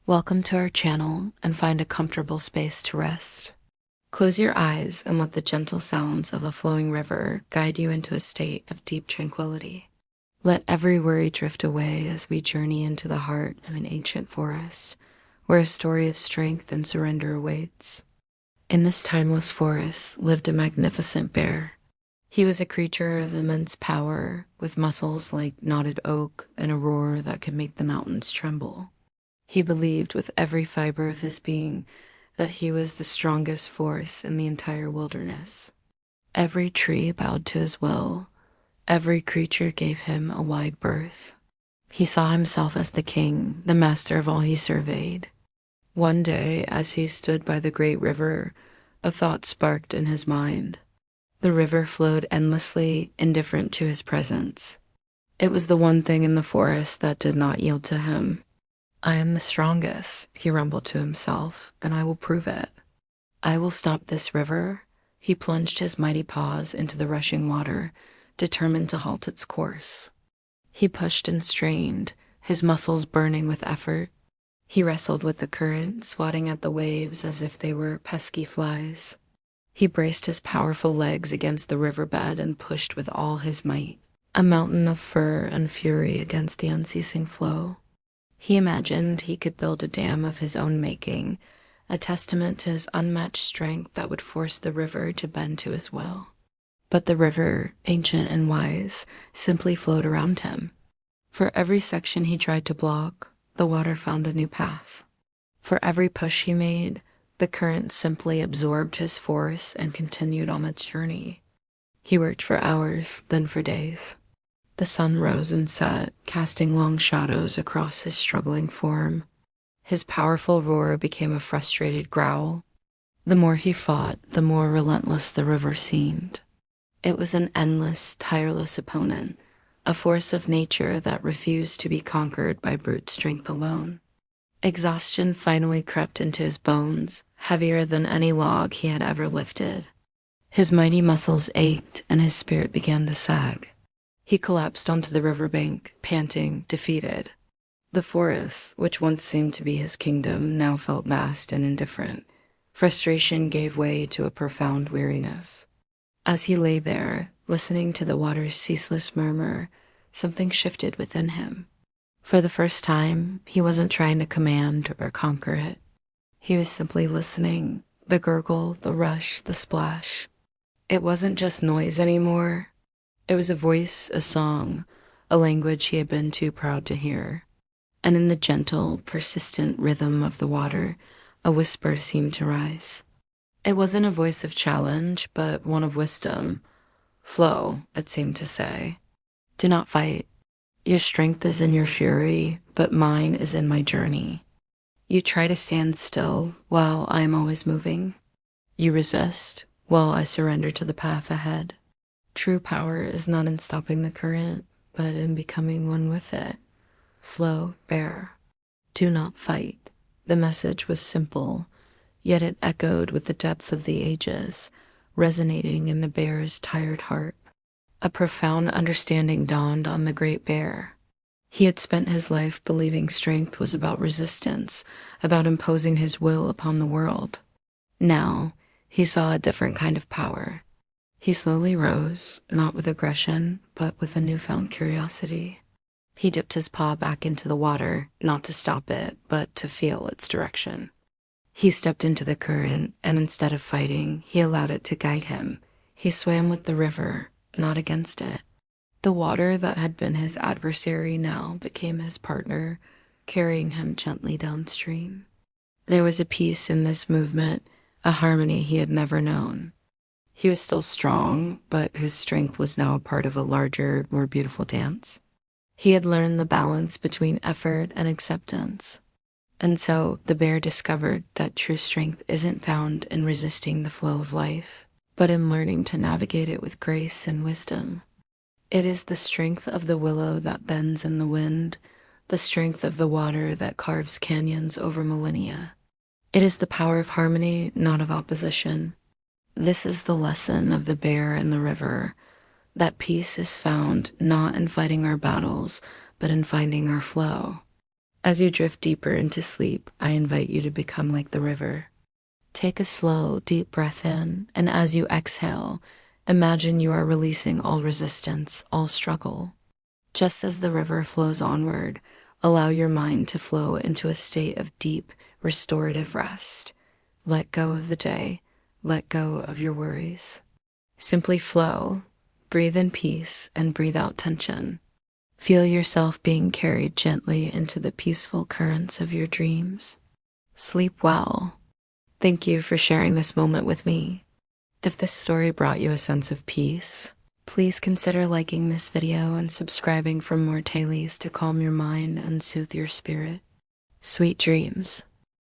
Welcome to our channel and find a comfortable space to rest. Close your eyes and let the gentle sounds of a flowing river guide you into a state of deep tranquility. Let every worry drift away as we journey into the heart of an ancient forest, where a story of strength and surrender awaits. In this timeless forest lived a magnificent bear. He was a creature of immense power, with muscles like knotted oak and a roar that could make the mountains tremble. He believed with every fiber of his being that he was the strongest force in the entire wilderness. Every tree bowed to his will. Every creature gave him a wide berth. He saw himself as the king, the master of all he surveyed. One day, as he stood by the great river, a thought sparked in his mind. The river flowed endlessly, indifferent to his presence. It was the one thing in the forest that did not yield to him. "I am the strongest," he rumbled to himself, "and I will prove it. I will stop this river." He plunged his mighty paws into the rushing water, determined to halt its course. He pushed and strained, his muscles burning with effort. He wrestled with the current, swatting at the waves as if they were pesky flies. He braced his powerful legs against the riverbed and pushed with all his might, a mountain of fur and fury against the unceasing flow. He imagined he could build a dam of his own making, a testament to his unmatched strength that would force the river to bend to his will. But the river, ancient and wise, simply flowed around him. For every section he tried to block, the water found a new path. For every push he made, the current simply absorbed his force and continued on its journey. He worked for hours, then for days. The sun rose and set, casting long shadows across his struggling form. His powerful roar became a frustrated growl. The more he fought, the more relentless the river seemed. It was an endless, tireless opponent, a force of nature that refused to be conquered by brute strength alone. Exhaustion finally crept into his bones, heavier than any log he had ever lifted. His mighty muscles ached and his spirit began to sag. He collapsed onto the riverbank, panting, defeated. The forest, which once seemed to be his kingdom, now felt vast and indifferent. Frustration gave way to a profound weariness. As he lay there, listening to the water's ceaseless murmur, something shifted within him. For the first time, he wasn't trying to command or conquer it. He was simply listening, the gurgle, the rush, the splash. It wasn't just noise anymore. It was a voice, a song, a language he had been too proud to hear. And in the gentle, persistent rhythm of the water, a whisper seemed to rise. It wasn't a voice of challenge, but one of wisdom. "Flow," it seemed to say. "Do not fight. Your strength is in your fury, but mine is in my journey. You try to stand still while I am always moving. You resist while I surrender to the path ahead. True power is not in stopping the current, but in becoming one with it. Flow, bear. Do not fight." The message was simple, yet it echoed with the depth of the ages, resonating in the bear's tired heart. A profound understanding dawned on the great bear. He had spent his life believing strength was about resistance, about imposing his will upon the world. Now, he saw a different kind of power. He slowly rose, not with aggression, but with a newfound curiosity. He dipped his paw back into the water, not to stop it, but to feel its direction. He stepped into the current, and instead of fighting, he allowed it to guide him. He swam with the river, not against it. The water that had been his adversary now became his partner, carrying him gently downstream. There was a peace in this movement, a harmony he had never known. He was still strong, but his strength was now a part of a larger, more beautiful dance. He had learned the balance between effort and acceptance. And so the bear discovered that true strength isn't found in resisting the flow of life, but in learning to navigate it with grace and wisdom. It is the strength of the willow that bends in the wind, the strength of the water that carves canyons over millennia. It is the power of harmony, not of opposition. This is the lesson of the bear and the river, that peace is found not in fighting our battles, but in finding our flow. As you drift deeper into sleep, I invite you to become like the river. Take a slow, deep breath in, and as you exhale, imagine you are releasing all resistance, all struggle. Just as the river flows onward, allow your mind to flow into a state of deep, restorative rest. Let go of the day, let go of your worries. Simply flow, breathe in peace, and breathe out tension. Feel yourself being carried gently into the peaceful currents of your dreams. Sleep well. Thank you for sharing this moment with me. If this story brought you a sense of peace, please consider liking this video and subscribing for more tales to calm your mind and soothe your spirit. Sweet dreams.